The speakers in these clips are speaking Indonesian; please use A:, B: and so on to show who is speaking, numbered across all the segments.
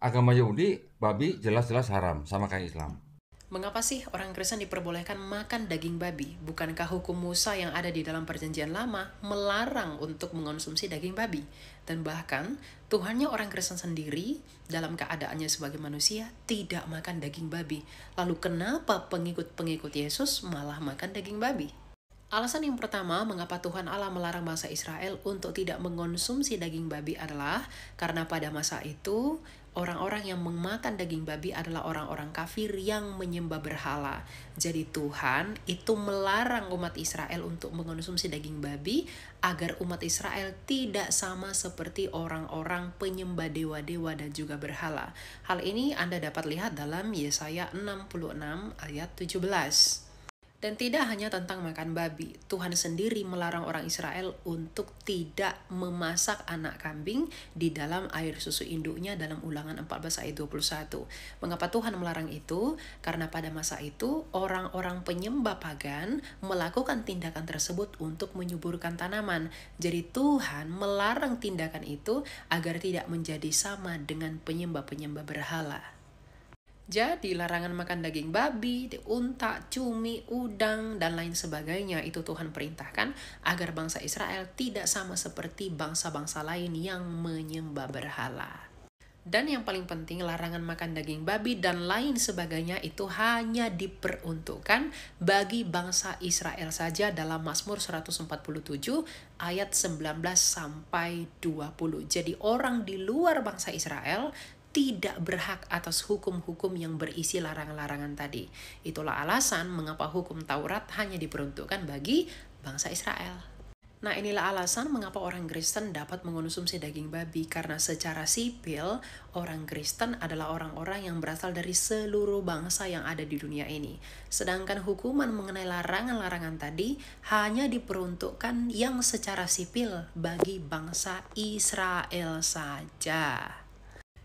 A: agama Yahudi, babi jelas-jelas haram, sama kayak Islam.
B: Mengapa sih orang Kristen diperbolehkan makan daging babi? Bukankah hukum Musa yang ada di dalam perjanjian lama melarang untuk mengonsumsi daging babi? Dan bahkan Tuhannya orang Kristen sendiri dalam keadaannya sebagai manusia tidak makan daging babi. Lalu kenapa pengikut-pengikut Yesus malah makan daging babi? Alasan yang pertama mengapa Tuhan Allah melarang bangsa Israel untuk tidak mengonsumsi daging babi adalah karena pada masa itu orang-orang yang memakan daging babi adalah orang-orang kafir yang menyembah berhala. Jadi Tuhan itu melarang umat Israel untuk mengonsumsi daging babi agar umat Israel tidak sama seperti orang-orang penyembah dewa-dewa dan juga berhala. Hal ini Anda dapat lihat dalam Yesaya 66 ayat 17. Dan tidak hanya tentang makan babi, Tuhan sendiri melarang orang Israel untuk tidak memasak anak kambing di dalam air susu induknya dalam Ulangan 14 ayat 21. Mengapa Tuhan melarang itu? Karena pada masa itu orang-orang penyembah pagan melakukan tindakan tersebut untuk menyuburkan tanaman. Jadi Tuhan melarang tindakan itu agar tidak menjadi sama dengan penyembah-penyembah berhala. Jadi larangan makan daging babi, unta, cumi, udang, dan lain sebagainya itu Tuhan perintahkan agar bangsa Israel tidak sama seperti bangsa-bangsa lain yang menyembah berhala. Dan yang paling penting larangan makan daging babi dan lain sebagainya itu hanya diperuntukkan bagi bangsa Israel saja dalam Mazmur 147 ayat 19 sampai 20. Jadi orang di luar bangsa Israel tidak berhak atas hukum-hukum yang berisi larangan-larangan tadi. Itulah alasan mengapa hukum Taurat hanya diperuntukkan bagi bangsa Israel. Nah, inilah alasan mengapa orang Kristen dapat mengonsumsi daging babi, karena secara sipil orang Kristen adalah orang-orang yang berasal dari seluruh bangsa yang ada di dunia ini. Sedangkan hukuman mengenai larangan-larangan tadi hanya diperuntukkan yang secara sipil bagi bangsa Israel saja.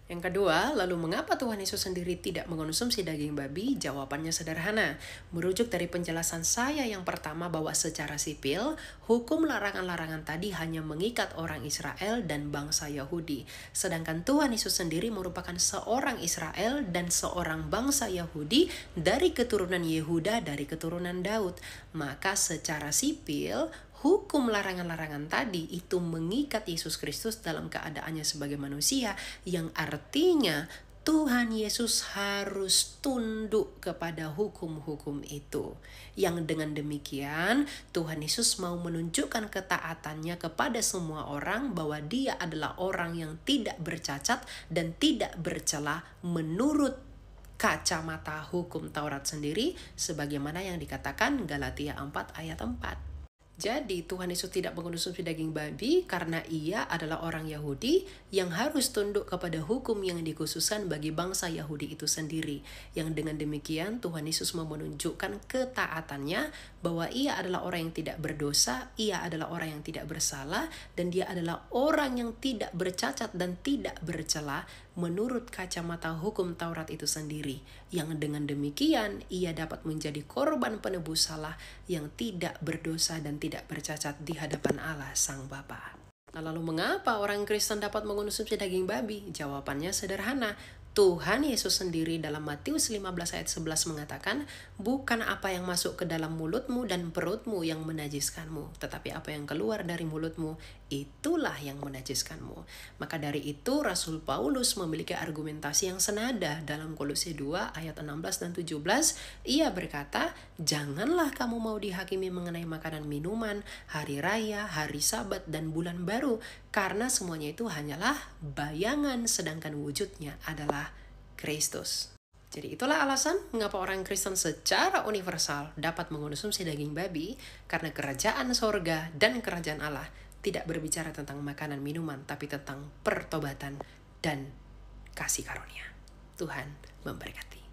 B: Yang kedua, lalu mengapa Tuhan Yesus sendiri tidak mengonsumsi daging babi? Jawabannya sederhana. Merujuk dari penjelasan saya yang pertama bahwa secara sipil, hukum larangan-larangan tadi hanya mengikat orang Israel dan bangsa Yahudi. Sedangkan Tuhan Yesus sendiri merupakan seorang Israel dan seorang bangsa Yahudi dari keturunan Yehuda, dari keturunan Daud. Maka secara sipil, hukum larangan-larangan tadi itu mengikat Yesus Kristus dalam keadaannya sebagai manusia, yang artinya Tuhan Yesus harus tunduk kepada hukum-hukum itu. Yang dengan demikian Tuhan Yesus mau menunjukkan ketaatannya kepada semua orang bahwa dia adalah orang yang tidak bercacat dan tidak bercela menurut kacamata hukum Taurat sendiri, sebagaimana yang dikatakan Galatia 4 ayat 4. Jadi Tuhan Yesus tidak mengonsumsi daging babi karena ia adalah orang Yahudi yang harus tunduk kepada hukum yang dikhususkan bagi bangsa Yahudi itu sendiri. Yang dengan demikian Tuhan Yesus mau menunjukkan ketaatannya bahwa ia adalah orang yang tidak berdosa, ia adalah orang yang tidak bersalah, dan dia adalah orang yang tidak bercacat dan tidak bercela menurut kacamata hukum Taurat itu sendiri. Yang dengan demikian ia dapat menjadi korban penebus salah yang tidak berdosa dan tidak bercacat di hadapan Allah Sang Bapa. Nah, lalu mengapa orang Kristen dapat mengonsumsi daging babi? Jawabannya sederhana. Tuhan Yesus sendiri dalam Matius 15 ayat 11 mengatakan, bukan apa yang masuk ke dalam mulutmu dan perutmu yang menajiskanmu, tetapi apa yang keluar dari mulutmu, itulah yang menajiskanmu. Maka dari itu Rasul Paulus memiliki argumentasi yang senada dalam Kolose 2 ayat 16 dan 17. Ia berkata, janganlah kamu mau dihakimi mengenai makanan minuman, hari raya, hari sabat, dan bulan baru, karena semuanya itu hanyalah bayangan sedangkan wujudnya adalah Kristus. Jadi itulah alasan mengapa orang Kristen secara universal dapat mengonsumsi daging babi, karena kerajaan sorga dan kerajaan Allah tidak berbicara tentang makanan minuman, tapi tentang pertobatan dan kasih karunia. Tuhan memberkati.